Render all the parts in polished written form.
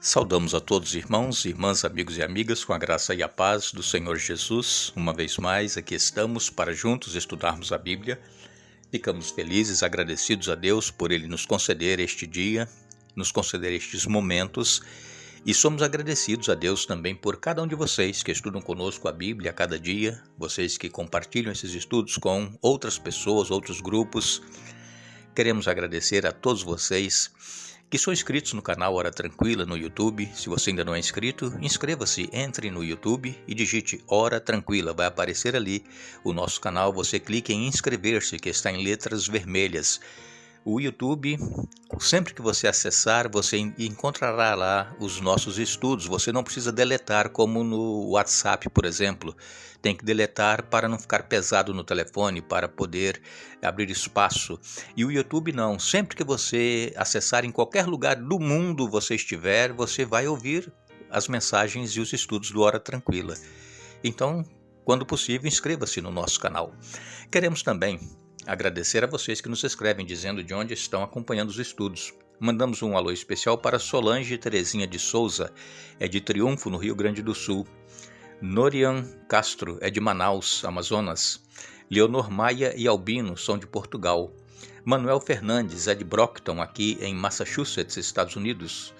Saudamos a todos irmãos, irmãs, amigos e amigas com a graça e a paz do Senhor Jesus. Uma vez mais aqui estamos para juntos estudarmos a Bíblia. Ficamos felizes, agradecidos a Deus por Ele nos conceder este dia, nos conceder estes momentos. E somos agradecidos a Deus também por cada um de vocês que estudam conosco a Bíblia a cada dia, vocês que compartilham esses estudos com outras pessoas, outros grupos. Queremos agradecer a todos vocês que são inscritos no canal Hora Tranquila no YouTube. Se você ainda não é inscrito, inscreva-se, entre no YouTube e digite Hora Tranquila. Vai aparecer ali o nosso canal, você clique em inscrever-se, que está em letras vermelhas. O YouTube, sempre que você acessar, você encontrará lá os nossos estudos. Você não precisa deletar como no WhatsApp, por exemplo. Tem que deletar para não ficar pesado no telefone, para poder abrir espaço. E o YouTube não. Sempre que você acessar em qualquer lugar do mundo você estiver, você vai ouvir as mensagens e os estudos do Hora Tranquila. Então, quando possível, inscreva-se no nosso canal. Queremos também agradecer a vocês que nos escrevem dizendo de onde estão acompanhando os estudos. Mandamos um alô especial para Solange Terezinha de Souza, é de Triunfo, no Rio Grande do Sul. Norian Castro é de Manaus, Amazonas. Leonor Maia e Albino são de Portugal. Manuel Fernandes é de Brockton, aqui em Massachusetts, Estados Unidos.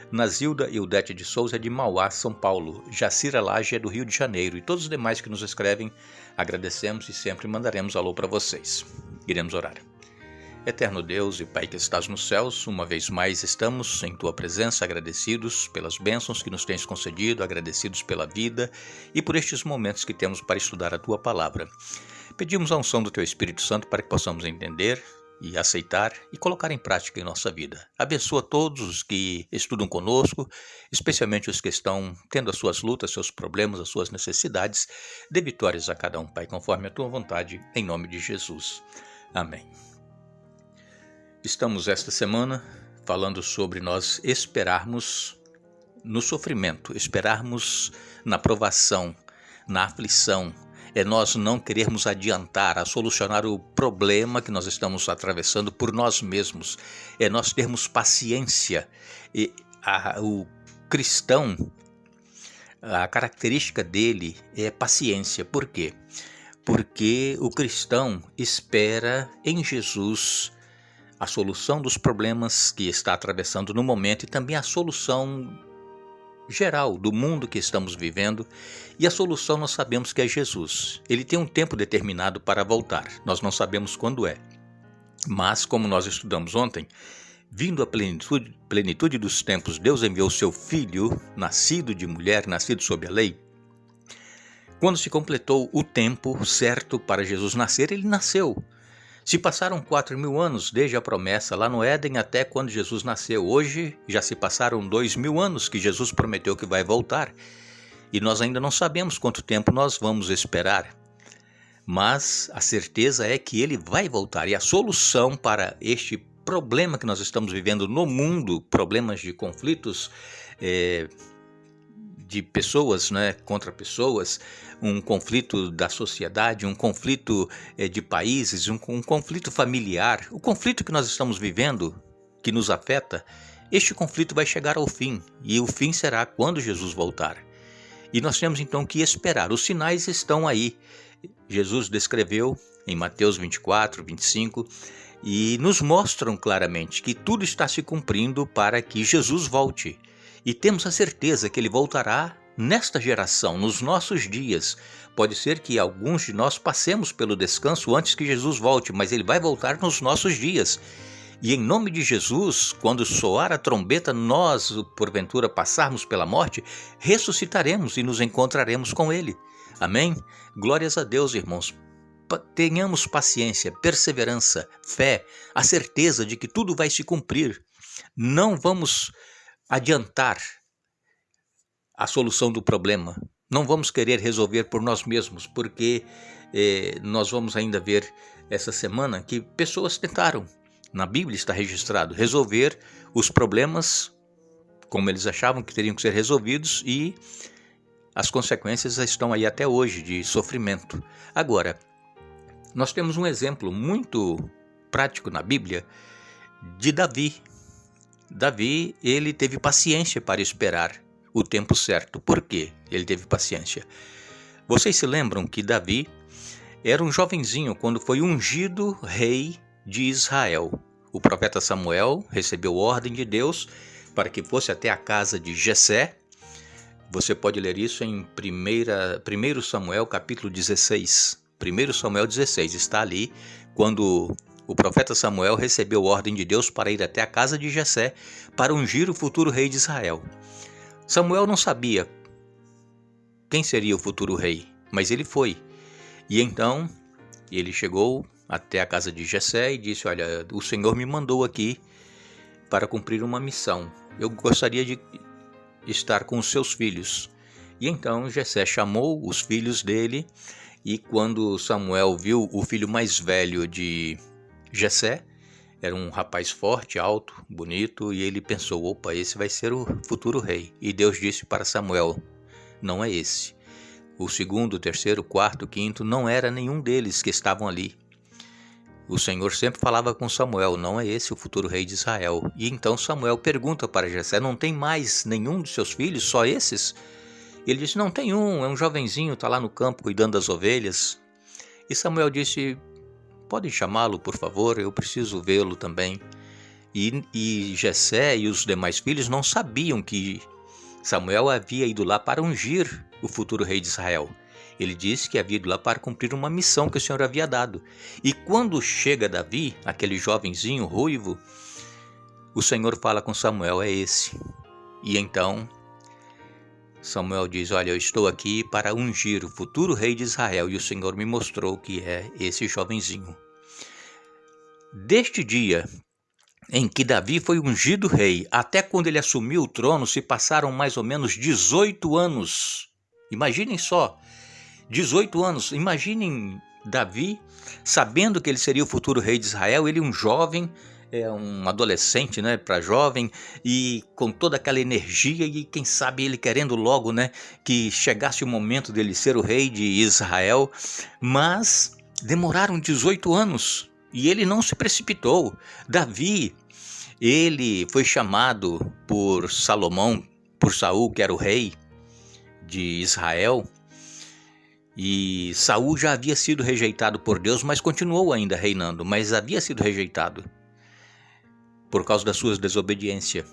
Nazilda Ildete de Souza é de Mauá, São Paulo. Jacira Lage é do Rio de Janeiro. E todos os demais que nos escrevem, agradecemos e sempre mandaremos alô para vocês. Iremos orar. Eterno Deus e Pai que estás nos céus, uma vez mais estamos em Tua presença agradecidos pelas bênçãos que nos tens concedido, agradecidos pela vida e por estes momentos que temos para estudar a Tua Palavra. Pedimos a unção do Teu Espírito Santo para que possamos entender e aceitar e colocar em prática em nossa vida. Abençoa todos os que estudam conosco, especialmente os que estão tendo as suas lutas, seus problemas, as suas necessidades. Dê vitórias a cada um, Pai, conforme a Tua vontade, em nome de Jesus. Amém. Estamos esta semana falando sobre nós esperarmos no sofrimento, esperarmos na provação, na aflição. É nós não querermos adiantar a solucionar o problema que nós estamos atravessando por nós mesmos. É nós termos paciência. E o cristão, a característica dele é paciência. Por quê? Porque o cristão espera em Jesus a solução dos problemas que está atravessando no momento e também a solução geral do mundo que estamos vivendo, e a solução nós sabemos que é Jesus. Ele tem um tempo determinado para voltar, nós não sabemos quando é, mas como nós estudamos ontem, vindo a plenitude dos tempos, Deus enviou seu Filho, nascido de mulher, nascido sob a lei. Quando se completou o tempo certo para Jesus nascer, ele nasceu. Se passaram 4.000 anos desde a promessa lá no Éden até quando Jesus nasceu. Hoje já se passaram 2.000 anos que Jesus prometeu que vai voltar. E nós ainda não sabemos quanto tempo nós vamos esperar. Mas a certeza é que ele vai voltar. E a solução para este problema que nós estamos vivendo no mundo, problemas de conflitos, de pessoas, contra pessoas, um conflito da sociedade, um conflito de países, um conflito familiar, o conflito que nós estamos vivendo, que nos afeta, este conflito vai chegar ao fim, e o fim será quando Jesus voltar. E nós temos então que esperar, os sinais estão aí. Jesus descreveu em Mateus 24, 25, e nos mostram claramente que tudo está se cumprindo para que Jesus volte. E temos a certeza que ele voltará nesta geração, nos nossos dias. Pode ser que alguns de nós passemos pelo descanso antes que Jesus volte, mas ele vai voltar nos nossos dias. E em nome de Jesus, quando soar a trombeta, nós, porventura, passarmos pela morte, ressuscitaremos e nos encontraremos com ele. Amém? Glórias a Deus, irmãos. Tenhamos paciência, perseverança, fé, a certeza de que tudo vai se cumprir. Não vamos adiantar a solução do problema. Não vamos querer resolver por nós mesmos, porque nós vamos ainda ver essa semana que pessoas tentaram, na Bíblia está registrado, resolver os problemas como eles achavam que teriam que ser resolvidos, e as consequências estão aí até hoje de sofrimento. Agora, nós temos um exemplo muito prático na Bíblia de Davi. Davi, ele teve paciência para esperar o tempo certo. Por quê? Ele teve paciência. Vocês se lembram que Davi era um jovenzinho quando foi ungido rei de Israel. O profeta Samuel recebeu ordem de Deus para que fosse até a casa de Jessé. Você pode ler isso em 1 Samuel capítulo 16. 1 Samuel 16 está ali quando o profeta Samuel recebeu ordem de Deus para ir até a casa de Jessé para ungir o futuro rei de Israel. Samuel não sabia quem seria o futuro rei, mas ele foi. E então ele chegou até a casa de Jessé e disse: olha, o Senhor me mandou aqui para cumprir uma missão. Eu gostaria de estar com os seus filhos. E então Jessé chamou os filhos dele, e quando Samuel viu o filho mais velho de Jessé, era um rapaz forte, alto, bonito, e ele pensou: opa, esse vai ser o futuro rei. E Deus disse para Samuel: não é esse. O segundo, o terceiro, o quarto, o quinto, não era nenhum deles que estavam ali. O Senhor sempre falava com Samuel: não é esse o futuro rei de Israel. E então Samuel pergunta para Jessé: não tem mais nenhum dos seus filhos, só esses? Ele disse: não, tem um, é um jovenzinho, está lá no campo cuidando das ovelhas. E Samuel disse: podem chamá-lo, por favor, eu preciso vê-lo também. E Jessé e os demais filhos não sabiam que Samuel havia ido lá para ungir o futuro rei de Israel. Ele disse que havia ido lá para cumprir uma missão que o Senhor havia dado. E quando chega Davi, aquele jovenzinho ruivo, o Senhor fala com Samuel: é esse. E então Samuel diz: olha, eu estou aqui para ungir o futuro rei de Israel, e o Senhor me mostrou que é esse jovenzinho. Deste dia em que Davi foi ungido rei, até quando ele assumiu o trono, se passaram mais ou menos 18 anos. Imaginem só, 18 anos. Imaginem Davi sabendo que ele seria o futuro rei de Israel, ele um jovem, um adolescente, né, para jovem, e com toda aquela energia, e quem sabe ele querendo logo, né, que chegasse o momento dele ser o rei de Israel. Mas demoraram 18 anos e ele não se precipitou. Davi, ele foi chamado por Salomão, por Saul, que era o rei de Israel, e Saul já havia sido rejeitado por Deus, mas continuou ainda reinando, mas havia sido rejeitado por causa da sua desobediência.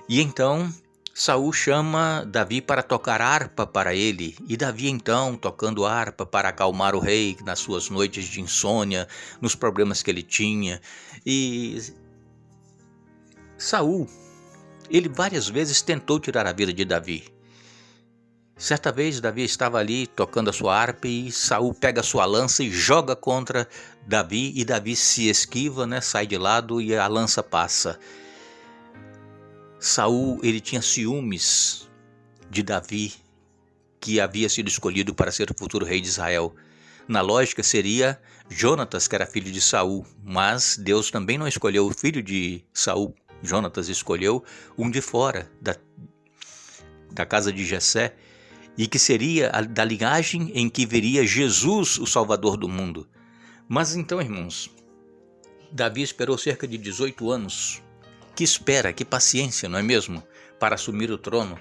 E então Saul chama Davi para tocar harpa para ele, e Davi então tocando harpa para acalmar o rei nas suas noites de insônia, nos problemas que ele tinha. E Saul, ele várias vezes tentou tirar a vida de Davi. Certa vez Davi estava ali tocando a sua harpa e Saul pega a sua lança e joga contra Davi, e Davi se esquiva, né, sai de lado e a lança passa. Saul, ele tinha ciúmes de Davi, que havia sido escolhido para ser o futuro rei de Israel. Na lógica seria Jonatas, que era filho de Saul, mas Deus também não escolheu o filho de Saul. Jonatas escolheu um de fora da casa de Jessé, e que seria da linhagem em que viria Jesus, o Salvador do mundo. Mas então, irmãos, Davi esperou cerca de 18 anos. Que espera, que paciência, não é mesmo? Para assumir o trono.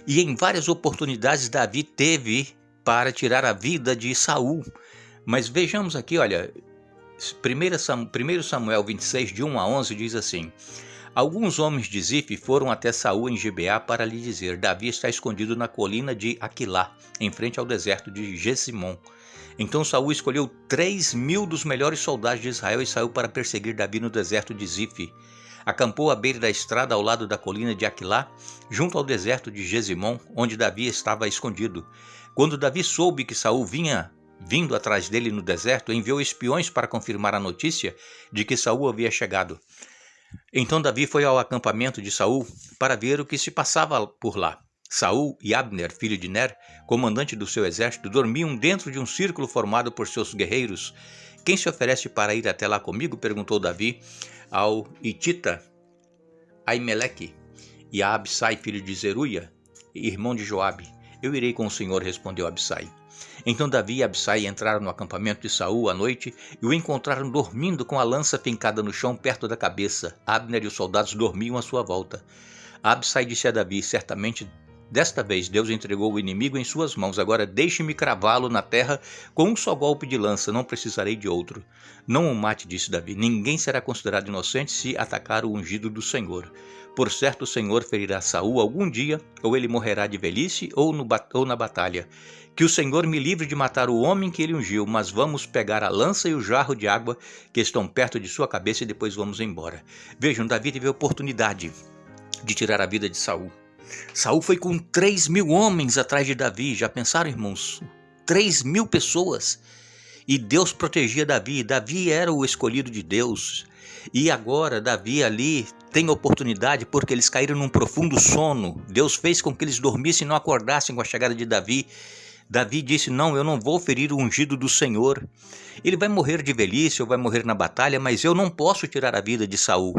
E em várias oportunidades Davi teve para tirar a vida de Saul. Mas vejamos aqui, olha, 1 Samuel 26, de 1 a 11, diz assim: alguns homens de Zif foram até Saul em Gibeá para lhe dizer: Davi está escondido na colina de Aquilá, em frente ao deserto de Gesimom. Então Saul escolheu 3.000 dos melhores soldados de Israel e saiu para perseguir Davi no deserto de Zif. Acampou à beira da estrada ao lado da colina de Aquilá, junto ao deserto de Gesimom, onde Davi estava escondido. Quando Davi soube que Saul vinha vindo atrás dele no deserto, enviou espiões para confirmar a notícia de que Saul havia chegado. Então Davi foi ao acampamento de Saul para ver o que se passava por lá. Saul e Abner, filho de Ner, comandante do seu exército, dormiam dentro de um círculo formado por seus guerreiros. Quem se oferece para ir até lá comigo? Perguntou Davi ao Hitita Aimeleque e a Absai, filho de Zeruia, irmão de Joabe. Eu irei com o Senhor, respondeu Absai. Então Davi e Absai entraram no acampamento de Saul à noite e o encontraram dormindo com a lança fincada no chão perto da cabeça. Abner e os soldados dormiam à sua volta. Absai disse a Davi: certamente desta vez Deus entregou o inimigo em suas mãos. Agora deixe-me cravá-lo na terra com um só golpe de lança, não precisarei de outro. Não o mate, disse Davi. Ninguém será considerado inocente se atacar o ungido do Senhor. Por certo o Senhor ferirá Saul algum dia, ou ele morrerá de velhice ou na batalha. Que o Senhor me livre de matar o homem que ele ungiu, mas vamos pegar a lança e o jarro de água que estão perto de sua cabeça e depois vamos embora. Vejam, Davi teve a oportunidade de tirar a vida de Saul. Saul foi com 3.000 homens atrás de Davi. Já pensaram, irmãos? 3.000 pessoas. E Deus protegia Davi. Davi era o escolhido de Deus. E agora Davi ali tem oportunidade porque eles caíram num profundo sono. Deus fez com que eles dormissem e não acordassem com a chegada de Davi. Davi disse: não, eu não vou ferir o ungido do Senhor. Ele vai morrer de velhice ou vai morrer na batalha, mas eu não posso tirar a vida de Saul.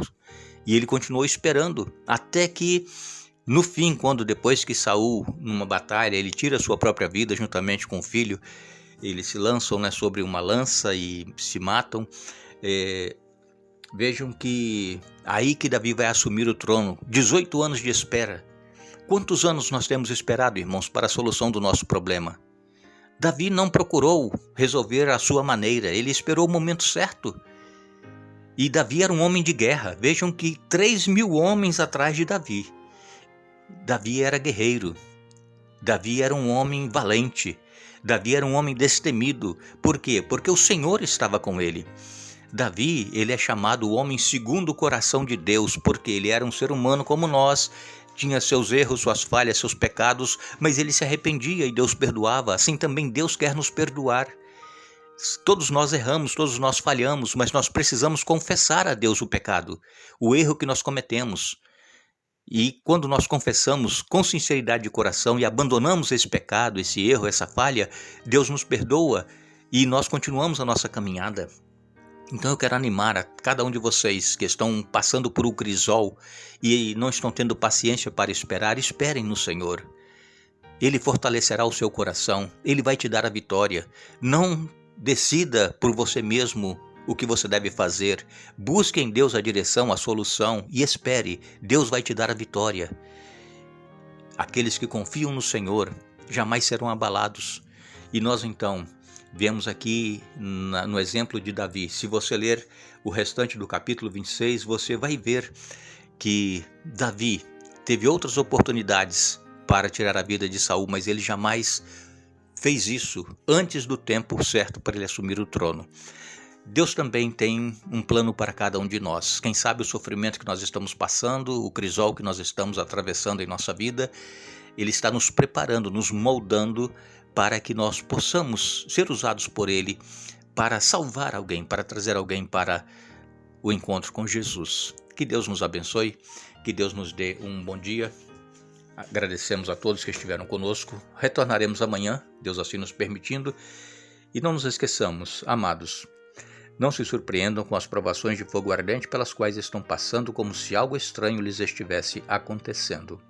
E ele continuou esperando até que no fim, quando depois que Saul, numa batalha, ele tira a sua própria vida juntamente com o filho, eles se lançam sobre uma lança e se matam. Vejam que aí que Davi vai assumir o trono. 18 anos de espera. Quantos anos nós temos esperado, irmãos, para a solução do nosso problema? Davi não procurou resolver à sua maneira, ele esperou o momento certo. E Davi era um homem de guerra. Vejam que 3.000 homens atrás de Davi. Davi era guerreiro, Davi era um homem valente, Davi era um homem destemido. Por quê? Porque o Senhor estava com ele. Davi, ele é chamado o homem segundo o coração de Deus, porque ele era um ser humano como nós, tinha seus erros, suas falhas, seus pecados, mas ele se arrependia e Deus perdoava. Assim também Deus quer nos perdoar. Todos nós erramos, todos nós falhamos, mas nós precisamos confessar a Deus o pecado, o erro que nós cometemos. E quando nós confessamos com sinceridade de coração e abandonamos esse pecado, esse erro, essa falha, Deus nos perdoa e nós continuamos a nossa caminhada. Então eu quero animar a cada um de vocês que estão passando por um crisol e não estão tendo paciência para esperar, esperem no Senhor. Ele fortalecerá o seu coração, Ele vai te dar a vitória. Não decida por você mesmo o que você deve fazer. Busque em Deus a direção, a solução e espere. Deus vai te dar a vitória. Aqueles que confiam no Senhor jamais serão abalados. E nós então vemos aqui no exemplo de Davi. Se você ler o restante do capítulo 26, você vai ver que Davi teve outras oportunidades para tirar a vida de Saul, mas ele jamais fez isso antes do tempo certo para ele assumir o trono. Deus também tem um plano para cada um de nós. Quem sabe o sofrimento que nós estamos passando, o crisol que nós estamos atravessando em nossa vida, Ele está nos preparando, nos moldando para que nós possamos ser usados por Ele para salvar alguém, para trazer alguém para o encontro com Jesus. Que Deus nos abençoe, que Deus nos dê um bom dia. Agradecemos a todos que estiveram conosco. Retornaremos amanhã, Deus assim nos permitindo. E não nos esqueçamos, amados, não se surpreendam com as provações de fogo ardente pelas quais estão passando, como se algo estranho lhes estivesse acontecendo.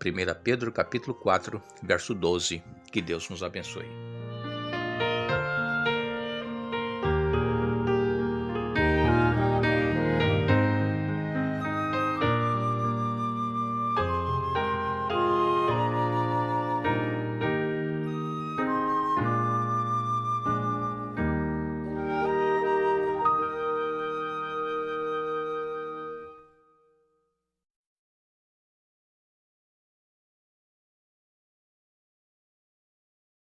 1 Pedro capítulo 4, verso 12. Que Deus nos abençoe.